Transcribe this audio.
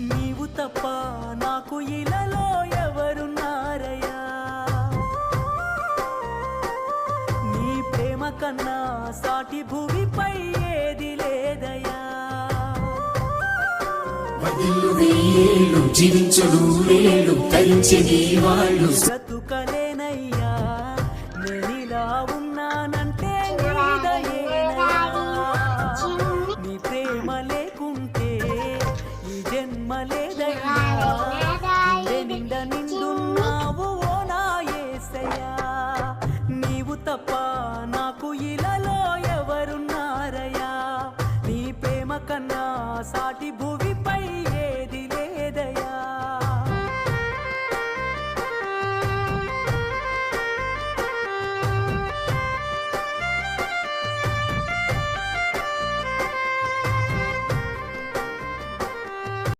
నీవు తప్ప నాకు ఇలలో ఎవరున్నారయ్యా, నీ ప్రేమ కన్నా సాటి భూమిపై ఏది లేదయ్యా. వేలు జీవించుడు వేలు తరించని వాళ్ళు బ్రతుకలేనయ్యా, నేనిలా ఉన్నానంటే నీ దయేనయ్యా. నీ ప్రేమ లేకుంటే ఈ జన్మ లేదయ్యా. గుండె నిండా నిండున్నావు ఓ నా యేసయ్యా, నీవు తప్ప నాకు ఇలలో ఎవరున్నారయ్యా, నీ ప్రేమ కన్నా సాటి భూమి